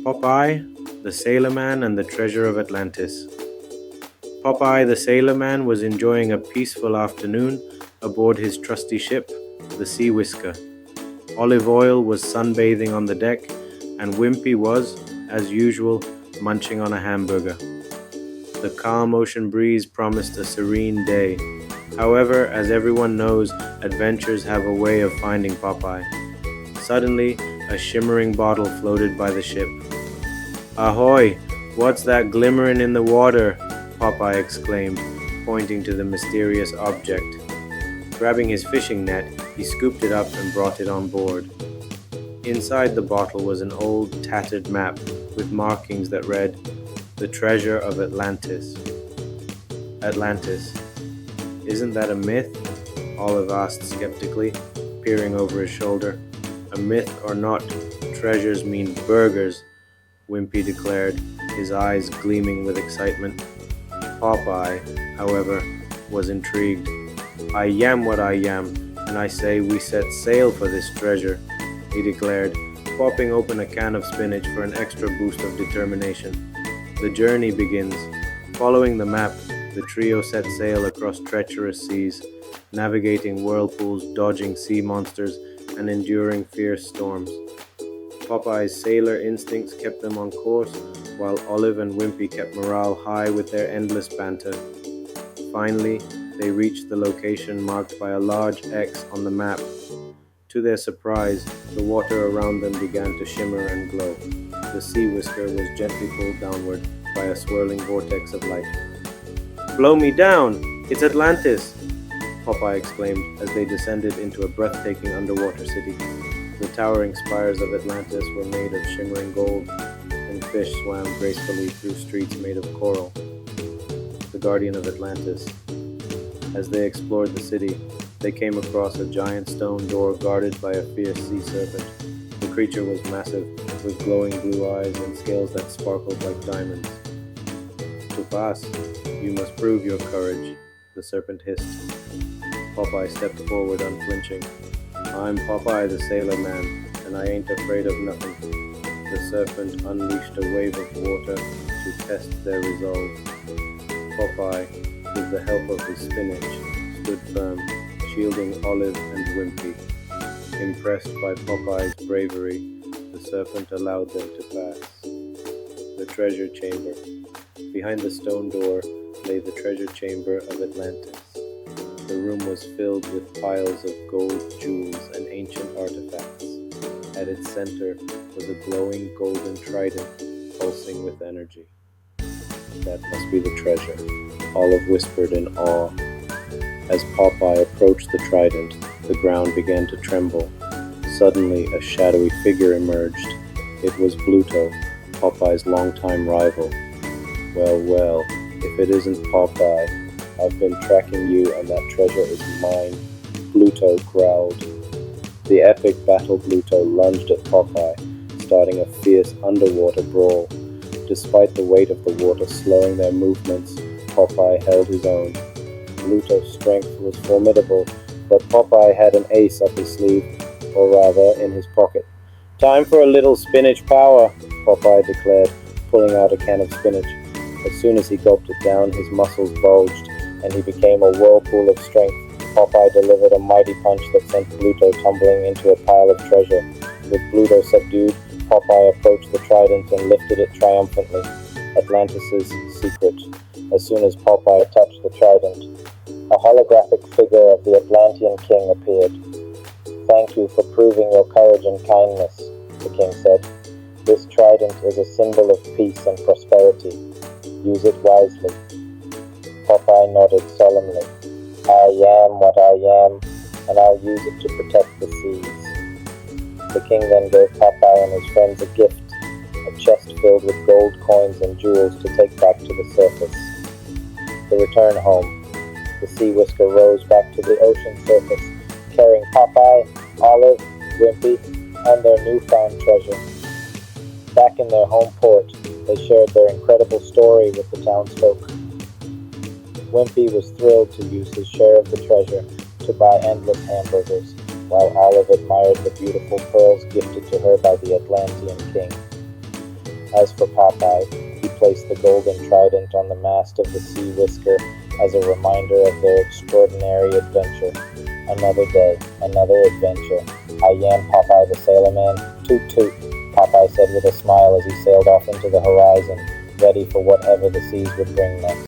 Popeye the Sailor Man and the Treasure of Atlantis. Popeye the Sailor Man was enjoying a peaceful afternoon aboard his trusty ship, the Sea Whisker. Olive Oil was sunbathing on the deck, and Wimpy was, as usual, munching on a hamburger. The calm ocean breeze promised a serene day. However, as everyone knows, adventures have a way of finding Popeye. Suddenly, a shimmering bottle floated by the ship. "Ahoy! What's that glimmering in the water?" Popeye exclaimed, pointing to the mysterious object. Grabbing his fishing net, he scooped it up and brought it on board. Inside the bottle was an old, tattered map with markings that read, "The Treasure of Atlantis." Atlantis. Isn't that a myth? Olive asked skeptically, peering over his shoulder. A myth or not, treasures mean burgers, Wimpy declared, his eyes gleaming with excitement. Popeye, however, was intrigued. "I yam what I yam, and I say we set sail for this treasure," he declared, popping open a can of spinach for an extra boost of determination. The journey begins. Following the map, the trio set sail across treacherous seas, navigating whirlpools, dodging sea monsters, and enduring fierce storms. Popeye's sailor instincts kept them on course, while Olive and Wimpy kept morale high with their endless banter. Finally, they reached the location marked by a large X on the map. To their surprise, the water around them began to shimmer and glow. The Sea Whisker was gently pulled downward by a swirling vortex of light. "Blow me down! It's Atlantis!" Popeye exclaimed as they descended into a breathtaking underwater city. The towering spires of Atlantis were made of shimmering gold, and fish swam gracefully through streets made of coral. The Guardian of Atlantis. As they explored the city, they came across a giant stone door guarded by a fierce sea serpent. The creature was massive, with glowing blue eyes and scales that sparkled like diamonds. "To pass, you must prove your courage," the serpent hissed. Popeye stepped forward unflinching. "I'm Popeye the Sailor Man, and I ain't afraid of nothing." The serpent unleashed a wave of water to test their resolve. Popeye, with the help of his spinach, stood firm, shielding Olive and Wimpy. Impressed by Popeye's bravery, the serpent allowed them to pass. The treasure chamber. Behind the stone door lay the treasure chamber of Atlantis. The room was filled with piles of gold, jewels, and ancient artifacts. At its center was a glowing golden trident, pulsing with energy. "That must be the treasure," Olive whispered in awe. As Popeye approached the trident, the ground began to tremble. Suddenly, a shadowy figure emerged. It was Bluto, Popeye's longtime rival. Well, if it isn't Popeye, I've been tracking you and that treasure is mine," Bluto growled. The epic battle Bluto lunged at Popeye, starting a fierce underwater brawl. Despite the weight of the water slowing their movements, Popeye held his own. Bluto's strength was formidable, but Popeye had an ace up his sleeve, or rather, in his pocket. "Time for a little spinach power," Popeye declared, pulling out a can of spinach. As soon as he gulped it down, his muscles bulged, and he became a whirlpool of strength. Popeye delivered a mighty punch that sent Bluto tumbling into a pile of treasure. With Bluto subdued, Popeye approached the trident and lifted it triumphantly. Atlantis' secret. As soon as Popeye touched the trident, a holographic figure of the Atlantean king appeared. "Thank you for proving your courage and kindness," the king said. "This trident is a symbol of peace and prosperity. Use it wisely." Popeye nodded solemnly. "I am what I am, and I'll use it to protect the seas." The king then gave Popeye and his friends a gift, a chest filled with gold coins and jewels to take back to the surface. The return home. The Sea Whisker rose back to the ocean surface, carrying Popeye, Olive, Wimpy, and their newfound treasure. Back in their home port, they shared their incredible story with the townsfolk. Wimpy was thrilled to use his share of the treasure to buy endless hamburgers, while Olive admired the beautiful pearls gifted to her by the Atlantean king. As for Popeye, he placed the golden trident on the mast of the Sea Whisker as a reminder of their extraordinary adventure. Another day, another adventure. I am Popeye the Sailor Man. Toot toot, Popeye said with a smile as he sailed off into the horizon, ready for whatever the seas would bring next.